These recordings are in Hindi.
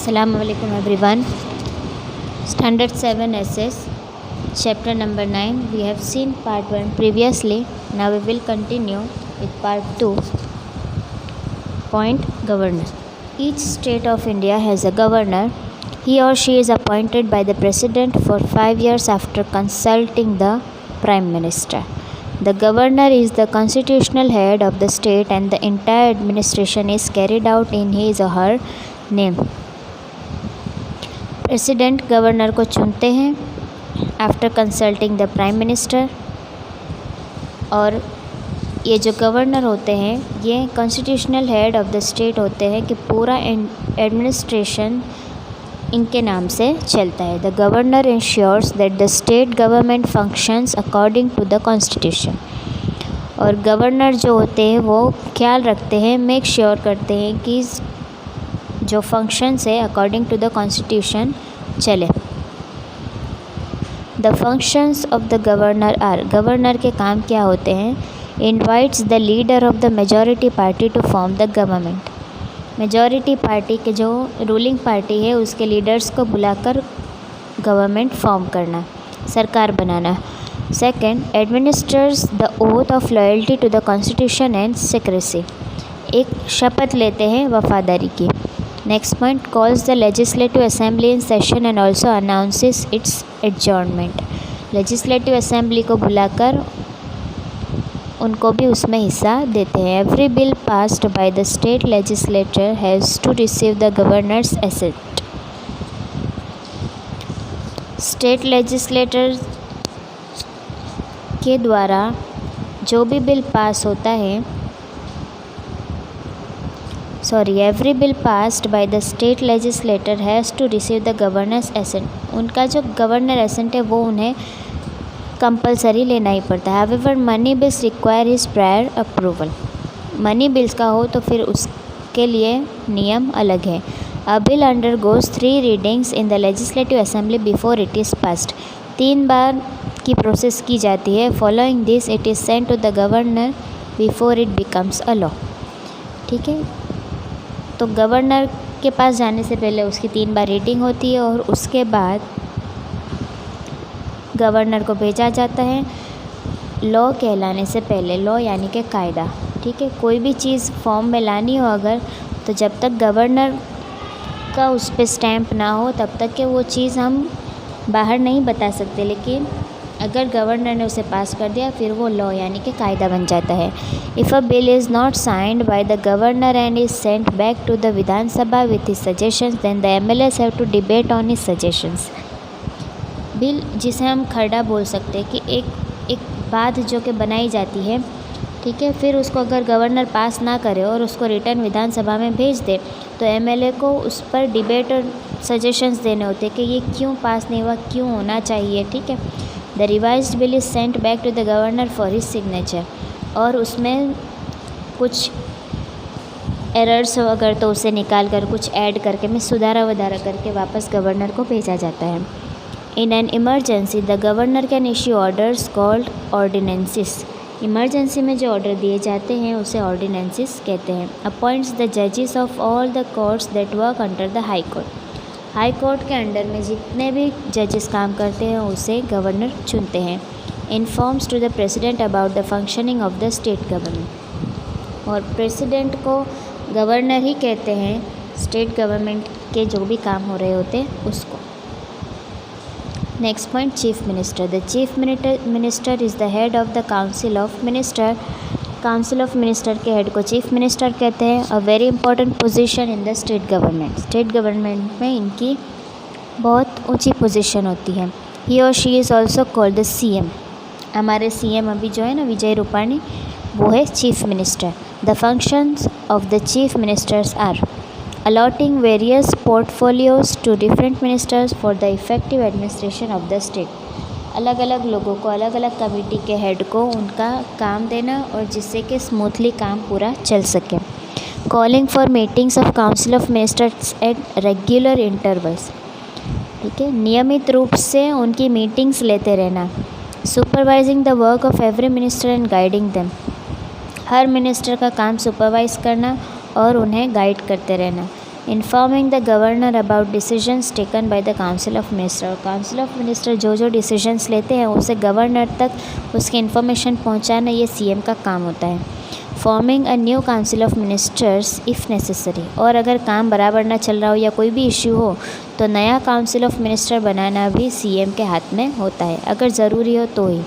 Assalamu alaikum everyone. Standard 7 SS, chapter number 9. We have seen part 1 previously. Now we will continue with part 2. Point governor. Each state of India has a governor. He or she is appointed by the president for 5 years after consulting the prime minister. The governor is the constitutional head of the state and the entire administration is carried out in his or her name. President governor को चुनते हैं after consulting the prime minister, और ये जो गवर्नर होते हैं ये constitutional head of the state होते हैं कि पूरा एडमिनिस्ट्रेशन इनके नाम से चलता है. The governor ensures that the state government functions according to the constitution. और गवर्नर जो होते हैं वो ख्याल रखते हैं, मेक श्योर करते हैं कि जो फंक्शंस है अकॉर्डिंग टू द कॉन्स्टिट्यूशन चले. The functions of the governor are. Governor के काम क्या होते हैं? Invites the leader of the majority party to form the government. Majority party के जो रूलिंग पार्टी है उसके लीडर्स को बुलाकर गवर्नमेंट फॉर्म करना, सरकार बनाना. Second, administers the oath of loyalty to the constitution and secrecy. एक शपथ लेते हैं वफादारी की. Next point, calls the legislative assembly in session and also announces its adjournment. Legislative assembly को बुलाकर उनको भी उसमें हिस्सा देते हैं. Every bill passed by the state legislator has to receive the governor's assent. State legislator के द्वारा जो भी बिल पास होता है, every bill passed by the state legislator has to receive the governor's assent. उनका जो गवर्नर एसेंट है वो उन्हें कंपलसरी लेना ही पड़ता है. However money bills require his prior approval. Money bills का हो तो फिर उसके लिए नियम अलग है. A bill undergoes 3 readings in the legislative assembly before it is passed. 3 बार की प्रोसेस की जाती है. Following this it is sent to the governor before it becomes a law. ठीक है, तो गवर्नर के पास जाने से पहले उसकी 3 बार रीडिंग होती है और उसके बाद गवर्नर को भेजा जाता है लॉ कहलाने से पहले. लॉ यानी कि कायदा. ठीक है, कोई भी चीज़ फॉर्म में लानी हो अगर, तो जब तक गवर्नर का उस पर स्टैम्प ना हो तब तक के वो चीज़ हम बाहर नहीं बता सकते, लेकिन अगर गवर्नर ने उसे पास कर दिया फिर वो लॉ यानी कि कायदा बन जाता है. If a bill is not signed by the governor and is sent back to the Vidhan Sabha with his suggestions then the MLAs have to debate on his suggestions. Bill जिसे हम खरड़ा बोल सकते हैं कि एक बात जो कि बनाई जाती है, ठीक है, फिर उसको अगर गवर्नर पास ना करे और उसको रिटर्न विधानसभा में भेज दे तो एमएलए को उस पर डिबेट और सजेशंस देने होते हैं कि ये क्यों पास नहीं हुआ, क्यों होना चाहिए. ठीक है, the revised bill is sent back to the governor for his signature. और उसमें कुछ एरर्स हो अगर तो उसे निकाल कर कुछ ऐड करके में सुधारा वधारा करके वापस गवर्नर को भेजा जाता है. In an emergency the governor can issue orders called ordinances. Emergency में जो ऑर्डर दिए जाते हैं उसे ऑर्डिनेंसेस कहते हैं. अपॉइंट्स द जजेस of all the courts that work under the high court. High court के अंडर में जितने भी जजेस काम करते हैं उसे गवर्नर चुनते हैं. Informs to the president about the functioning of the state government. और प्रेसिडेंट को गवर्नर ही कहते हैं स्टेट गवर्नमेंट के जो भी काम हो रहे होते हैं उसको. Next point, chief minister. The chief minister is the head of the council of minister. Council of minister के हेड को चीफ मिनिस्टर कहते हैं. A very important position in the state government. State government में इनकी बहुत ऊंची पोजीशन होती है. ही और she is also called the CM. हमारे सीएम अभी जो है ना विजय रूपाणी, वो है chief minister. The functions of the chief ministers are allotting various portfolios to different ministers for the effective administration of the state. अलग अलग लोगों को अलग अलग कमेटी के हेड को उनका काम देना और जिससे कि स्मूथली काम पूरा चल सके. Calling for meetings of council of ministers at regular intervals. ठीक है, नियमित रूप से उनकी मीटिंग्स लेते रहना. Supervising the work of every minister and guiding them. Her minister का काम सुपरवाइज करना और उन्हें गाइड करते रहना. Informing the governor about decisions taken by the council of minister. Council of minister जो डिसीजंस लेते हैं उसे गवर्नर तक उसकी इन्फॉर्मेशन पहुंचाना ये सीएम का काम होता है। Forming a new council of ministers if necessary, और अगर काम बराबर ना चल रहा हो या कोई भी इशू हो तो नया काउंसिल ऑफ मिनिस्टर बनाना भी सीएम के हाथ में होता है, अगर ज़रूरी हो तो ही।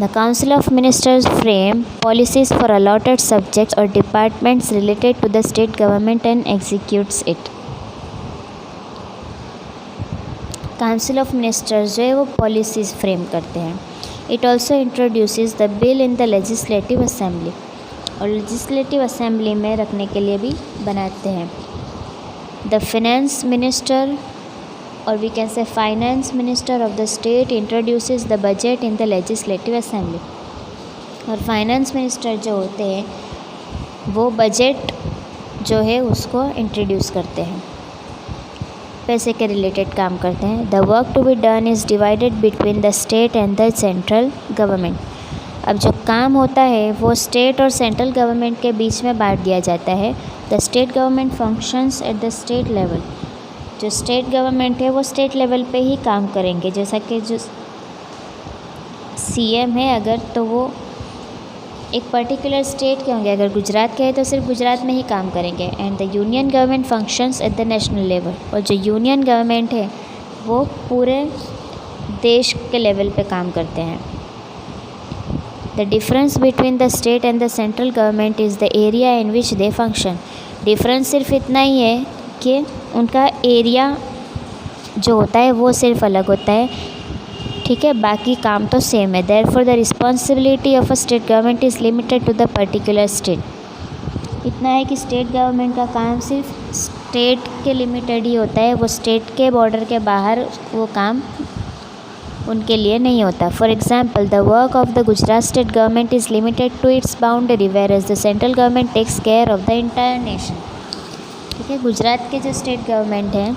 The council of ministers frame policies for allotted subjects और departments related to the state government and executes it. Council of ministers जो है वो पॉलिसीज़ फ्रेम करते हैं। It also introduces the bill in the legislative assembly, और लेजिस्लेटिव असेंबली में रखने के लिए भी बनाते हैं। द फाइनेंस मिनिस्टर, और we can say finance minister of the state introduces the budget in the legislative assembly, और फाइनेंस मिनिस्टर जो होते हैं वो बजट जो है उसको इंट्रोड्यूस करते हैं, पैसे के रिलेटेड काम करते हैं। The work to be done is divided between the state and the central government. अब जो काम होता है वो स्टेट और सेंट्रल गवर्नमेंट के बीच में बांट दिया जाता है। The state government functions at the state level. जो स्टेट गवर्नमेंट है वो स्टेट लेवल पे ही काम करेंगे, जैसा कि जो सीएम है अगर तो वो एक पर्टिकुलर स्टेट के होंगे, अगर गुजरात के है तो सिर्फ गुजरात में ही काम करेंगे। And the union government functions at the national level, और जो यूनियन गवर्नमेंट है वो पूरे देश के लेवल पे काम करते हैं। The difference between the state and the central government is the area in which they function. Difference सिर्फ इतना ही है कि उनका एरिया जो होता है वो सिर्फ अलग होता है, ठीक है, बाकी काम तो सेम है। Therefore the responsibility of a state government is limited to the particular state. इतना है कि स्टेट गवर्नमेंट का काम सिर्फ स्टेट के लिमिटेड ही होता है, वो स्टेट के बॉर्डर के बाहर वो काम उनके लिए नहीं होता। For example the work of the Gujarat state government is limited to its boundary, whereas the central government takes care of the entire nation. ठीक है, गुजरात के जो स्टेट गवर्नमेंट हैं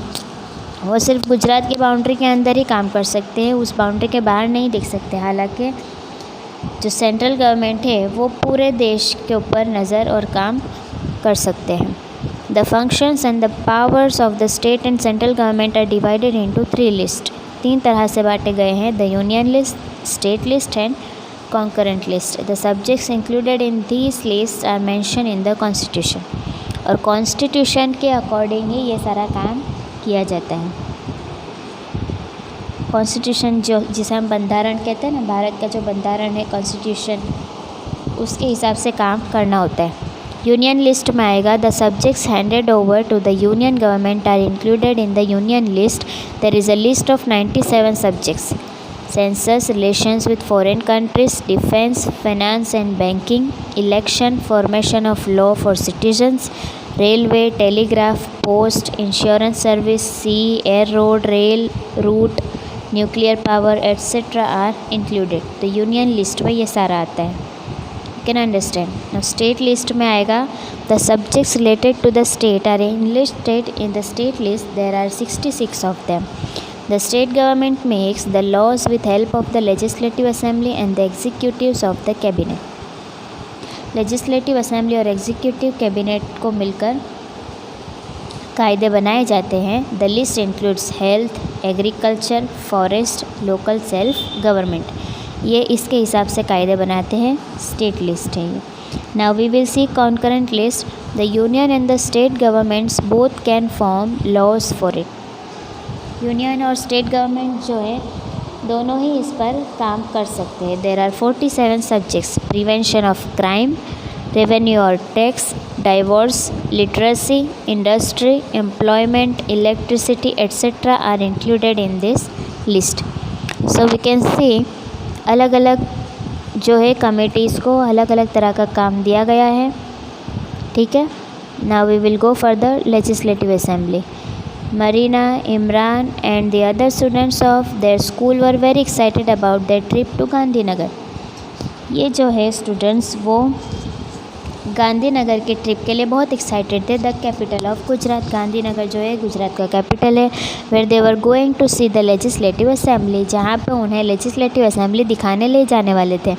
वो सिर्फ गुजरात की बाउंड्री के अंदर ही काम कर सकते हैं, उस बाउंड्री के बाहर नहीं देख सकते। हालांकि जो सेंट्रल गवर्नमेंट है वो पूरे देश के ऊपर नज़र और काम कर सकते हैं। The functions and the powers of the state and central government are divided into 3 list. 3 तरह से बांटे गए हैं, the union list, state list and concurrent list. The subjects included in these list are mention in the constitution, और कॉन्स्टिट्यूशन के अकॉर्डिंग ही ये सारा काम किया जाता है। कॉन्स्टिट्यूशन जो जिसे हम बंधारण कहते हैं ना, भारत का जो बंधारण है कॉन्स्टिट्यूशन, उसके हिसाब से काम करना होता है। यूनियन लिस्ट में आएगा the subjects handed over to the union government are included in the union list. There is a list of 97 subjects. Census, relations with foreign countries, defence, finance and banking, election, formation of law for citizens, railway, telegraph, post, insurance service, sea, air road, rail route, nuclear power etcetera are included. तो यूनियन लिस्ट में ये सारा आता है, can understand. Now state list में आएगा the subjects related to the state are enlisted in the state list. There are 66 of them. The state government makes the laws with help of the legislative assembly and the executives of the cabinet. Legislative assembly और एग्जीक्यूटिव कैबिनेट को मिलकर कायदे बनाए जाते हैं। The list includes health, agriculture, forest, local self government. ये इसके हिसाब से कायदे बनाते हैं, स्टेट लिस्ट है ये। Now we will see concurrent list. The union and the state governments both can form laws for it. Union और स्टेट गवर्नमेंट जो है दोनों ही इस पर काम कर सकते हैं। There are 47 subjects. Prevention of crime, revenue और tax, divorce, literacy, industry, employment, electricity etcetera are included in this list. So we can see अलग अलग जो है कमिटीज़ को अलग अलग तरह का काम दिया गया है, ठीक है। Now we will go further legislative assembly. Marina, Imran and the other students of their school were very excited about their trip to Gandhinagar. ये जो है स्टूडेंट्स वो गांधीनगर के ट्रिप के लिए बहुत एक्साइटेड थे। The capital of Gujarat, Gandhinagar जो है गुजरात का कैपिटल है। Where they were going to see the legislative assembly, जहाँ पे उन्हें लेजिस्लेटिव असेंबली दिखाने ले जाने वाले थे।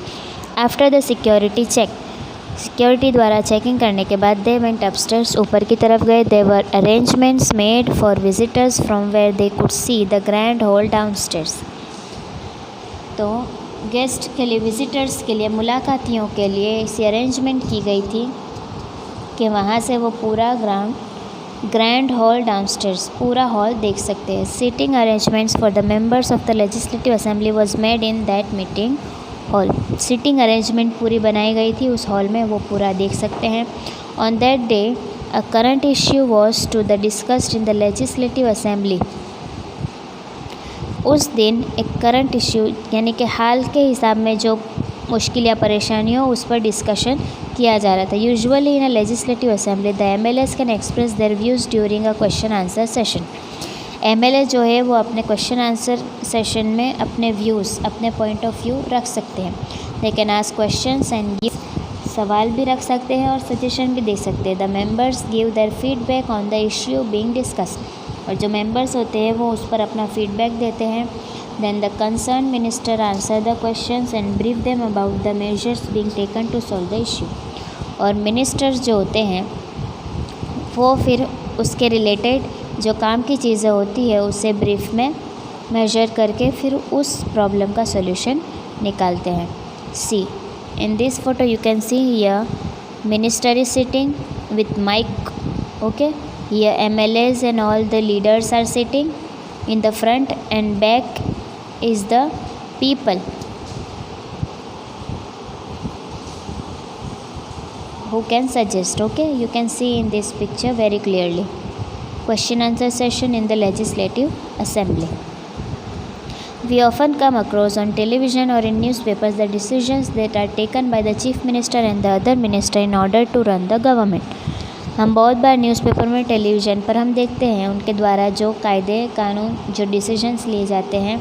After the security check, security द्वारा चेकिंग करने के बाद दे वेंट अपस्टेयर्स, ऊपर की तरफ गए। They were arrangements made for visitors from where they could see the grand hall downstairs. तो गेस्ट के लिए, विजिटर्स के लिए, मुलाकातियों के लिए ऐसी अरेंजमेंट की गई थी कि वहाँ से वो पूरा ग्रैंड हॉल डाउनस्टेयर्स, पूरा हॉल देख सकते हैं। Seating arrangements for the members of the legislative assembly was made in that meeting hall. Seating arrangement पूरी बनाई गई थी उस हॉल में, वो पूरा देख सकते हैं। On that day a current issue was to the discussed in the legislative assembly. उस दिन एक करंट इश्यू यानी कि हाल के हिसाब में जो मुश्किल या परेशानी हो उस पर डिस्कशन किया जा रहा था। Usually in a legislative assembly the MLAs can express their views during a question answer session. MLA जो है वो अपने क्वेश्चन आंसर सेशन में अपने व्यूज़, अपने पॉइंट ऑफ व्यू रख सकते हैं। They can ask questions and give, सवाल भी रख सकते हैं और सजेशन भी दे सकते हैं। The members give their feedback on the issue being discussed, और जो मेंबर्स होते हैं वो उस पर अपना फीडबैक देते हैं। Then the concern minister answer the questions and brief them about the measures being taken to solve the issue. और मिनिस्टर्स जो होते हैं वो फिर उसके रिलेटेड जो काम की चीज़ें होती है उसे ब्रीफ में मेजर करके फिर उस प्रॉब्लम का सॉल्यूशन निकालते हैं। See in this photo you can see here minister is sitting with mic, okay. Here MLAs and all the leaders are sitting in the front, and back is the people who can suggest, okay. You can see in this picture very clearly. Question answer session in the legislative assembly. We often come across on television or in newspapers the decisions that are taken by the chief minister and the other minister in order to run the government. हम बहुत बार न्यूज़पेपर में, टेलीविज़न पर हम देखते हैं उनके द्वारा जो कायदे कानून, जो डिसीजंस लिए जाते हैं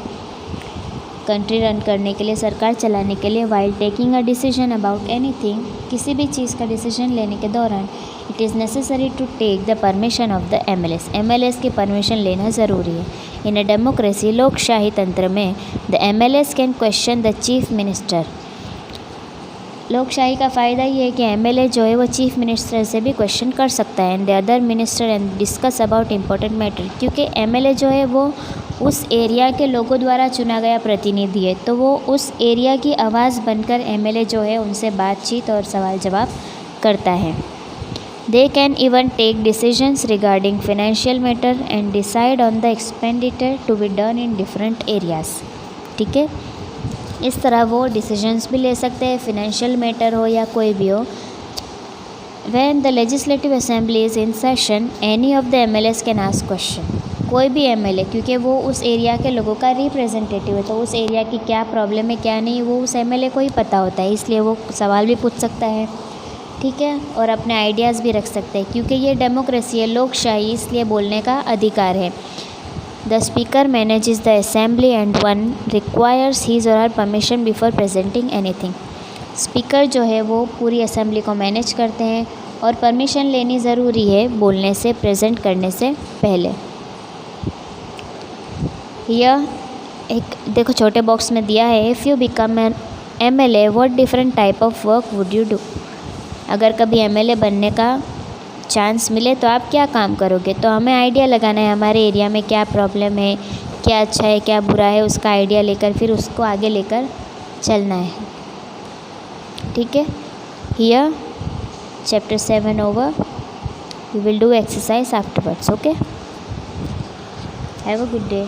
कंट्री रन करने के लिए, सरकार चलाने के लिए। While taking a decision about anything, किसी भी चीज़ का डिसीजन लेने के दौरान it is necessary to take the permission of the MLAs की परमिशन लेना ज़रूरी है। इन अ डेमोक्रेसी, लोकशाही तंत्र में the MLAs can question the chief minister. लोकशाही का फ़ायदा ये है कि MLA जो है वो चीफ मिनिस्टर से भी क्वेश्चन कर सकता है, and the other minister and discuss about important matter, क्योंकि MLA जो है वो उस एरिया के लोगों द्वारा चुना गया प्रतिनिधि है, तो वो उस एरिया की आवाज़ बनकर MLA जो है उनसे बातचीत और सवाल जवाब करता है। They can even take decisions regarding financial matter and decide on the expenditure to be done in different areas, ठीक है। इस तरह वो डिसीजंस भी ले सकते हैं, फिनेंशियल मैटर हो या कोई भी हो। When the legislative assembly is in session any of the MLAs can ask question. कोई भी MLA, क्योंकि वो उस एरिया के लोगों का रिप्रेजेंटेटिव है, तो उस एरिया की क्या प्रॉब्लम है क्या नहीं वो उस MLA को ही पता होता है, इसलिए वो सवाल भी पूछ सकता है, ठीक है, और अपने आइडियाज़ भी रख सकते हैं। क्योंकि ये डेमोक्रेसी है, लोकशाही, इसलिए बोलने का अधिकार है। The speaker manages the assembly and one requires his or her permission before presenting anything. Speaker जो है वो पूरी असेंबली को मैनेज करते हैं और परमिशन लेनी ज़रूरी है बोलने से, प्रेजेंट करने से पहले। यह एक देखो छोटे बॉक्स में दिया है, if you become an MLA what different type of work would you do. अगर कभी MLA बनने का चांस मिले तो आप क्या काम करोगे। तो हमें आइडिया लगाना है हमारे एरिया में क्या प्रॉब्लम है, क्या अच्छा है क्या बुरा है, उसका आइडिया लेकर फिर उसको आगे लेकर चलना है, ठीक है। Here chapter 7 over, we will do exercise afterwards, okay. Have a good day.